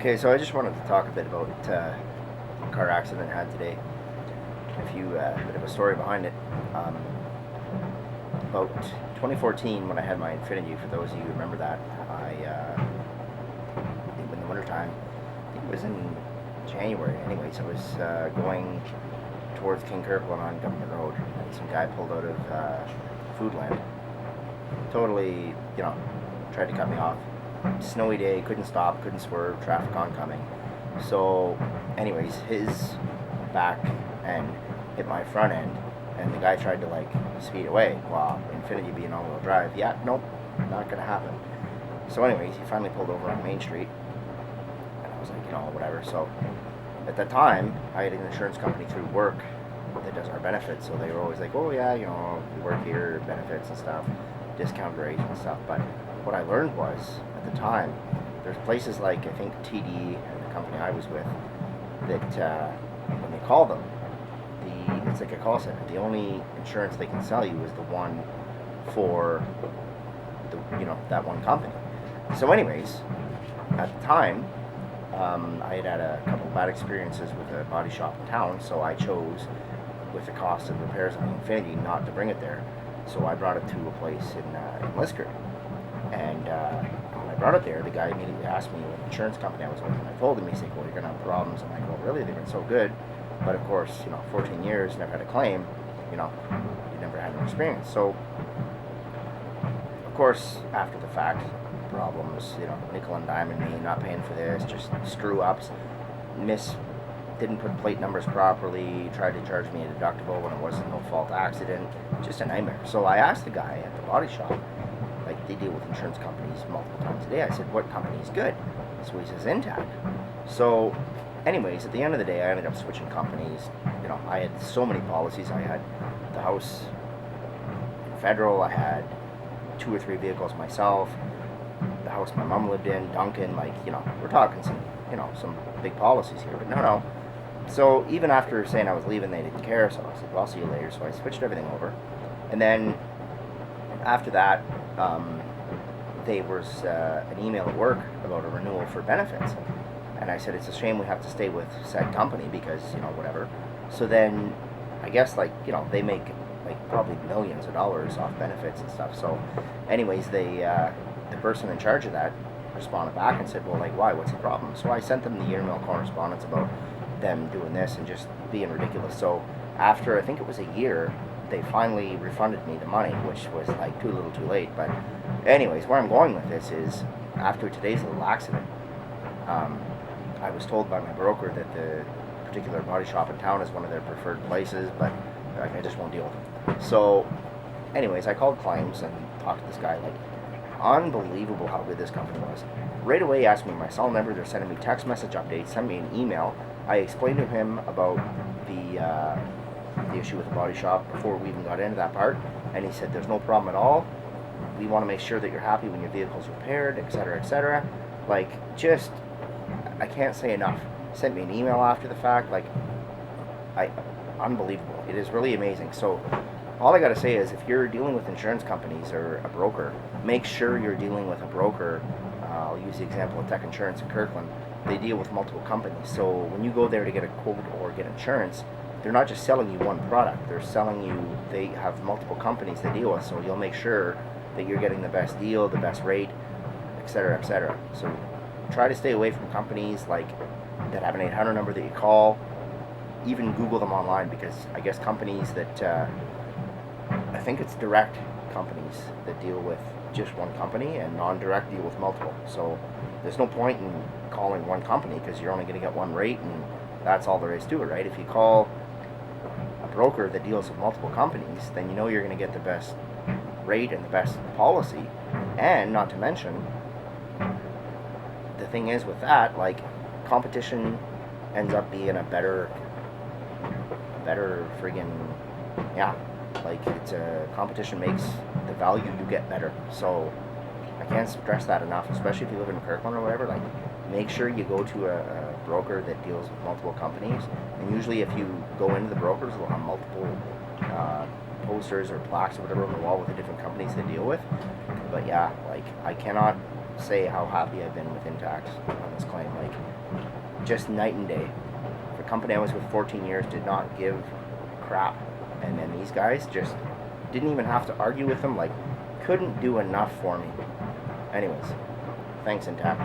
Okay, so I just wanted to talk a bit about the car accident I had today. A bit of a story behind it. Um, about 2014, when I had my Infinity, for those of you who remember that, in the wintertime, I think it was in January anyways, I was going towards King Kirkland on Government Road, and some guy pulled out of Foodland. Totally, tried to cut me off. Snowy day, couldn't stop, couldn't swerve, traffic oncoming. So, anyways, his back end hit my front end, and the guy tried to speed away. Wow, Infinity being all-wheel drive. Yeah, nope, not gonna happen. So, anyways, he finally pulled over on Main Street, and I was like, whatever. So, at the time, I had an insurance company through work that does our benefits, so they were always like, oh yeah, you work here, benefits and stuff, discount rates and stuff. But what I learned was, at the time, there's places like, I think, TD and the company I was with, that when you call them, it's like a call center. The only insurance they can sell you is the one for that one company. So anyways, at the time, I had a couple of bad experiences with a body shop in town, so I chose, with the cost of repairs on the Infinity, not to bring it there. So I brought it to a place in Liskeard. And when I brought it there, the guy immediately asked me what insurance company I was with, and I told him. He's like, well, you're going to have problems. I'm like, well, really? They've been so good. But of course, 14 years, never had a claim, you never had an experience. So, of course, after the fact, problems, nickel and diamond me, not paying for this, just screw ups, didn't put plate numbers properly, tried to charge me a deductible when it wasn't no fault accident, just a nightmare. So I asked the guy at the body shop, they deal with insurance companies multiple times a day. I said, what company is good? So he says, Intact. So, anyways, at the end of the day, I ended up switching companies. I had so many policies. I had the house in Federal. I had 2 or 3 vehicles myself. The house my mom lived in, Duncan. We're talking some big policies here. But no. So even after saying I was leaving, they didn't care. So I said, well, I'll see you later. So I switched everything over. And then after that, there was an email at work about a renewal for benefits. And I said, it's a shame we have to stay with said company because, whatever. So then, I guess, they make, probably millions of dollars off benefits and stuff. So, anyways, the person in charge of that responded back and said, well, why? What's the problem? So I sent them the email correspondence about them doing this and just being ridiculous. So after, I think it was a year, they finally refunded me the money, which was, too little too late. But anyways, where I'm going with this is, after today's little accident, I was told by my broker that the particular body shop in town is one of their preferred places, but I just won't deal with them. So, anyways, I called claims and talked to this guy. Unbelievable how good this company was. Right away, he asked me my cell number. They're sending me text message updates, sent me an email. I explained to him about the issue with the body shop before we even got into that part, and he said, there's no problem at all. We want to make sure that you're happy when your vehicle's repaired, etc., etc. I can't say enough. Sent me an email after the fact. Unbelievable. It is really amazing. So, all I gotta say is, if you're dealing with insurance companies or a broker, make sure you're dealing with a broker. I'll use the example of Tech Insurance in Kirkland. They deal with multiple companies. So when you go there to get a quote or get insurance, they're not just selling you one product. They have multiple companies they deal with. So you'll make sure that you're getting the best deal, the best rate, etc., etc. So try to stay away from companies that have an 800 number that you call. Even Google them online, because I guess companies that I think it's direct companies that deal with just one company, and non-direct deal with multiple. So there's no point in calling one company because you're only going to get one rate, and that's all there is to it, right? If you call a broker that deals with multiple companies, then you're going to get the best rate and the best policy. And not to mention, the thing is with that, competition ends up being a better friggin', yeah, it's competition makes the value you get better. So I can't stress that enough, especially if you live in Kirkland or whatever. Make sure you go to a broker that deals with multiple companies. And usually, if you go into the brokers, they'll have multiple posters or plaques or whatever on the wall with the different companies they deal with. But yeah, I cannot say how happy I've been with Intact on this claim. Like, just night and day. The company I was with 14 years did not give crap. And then these guys just didn't even have to argue with them. Like, couldn't do enough for me. Anyways, thanks, Intact.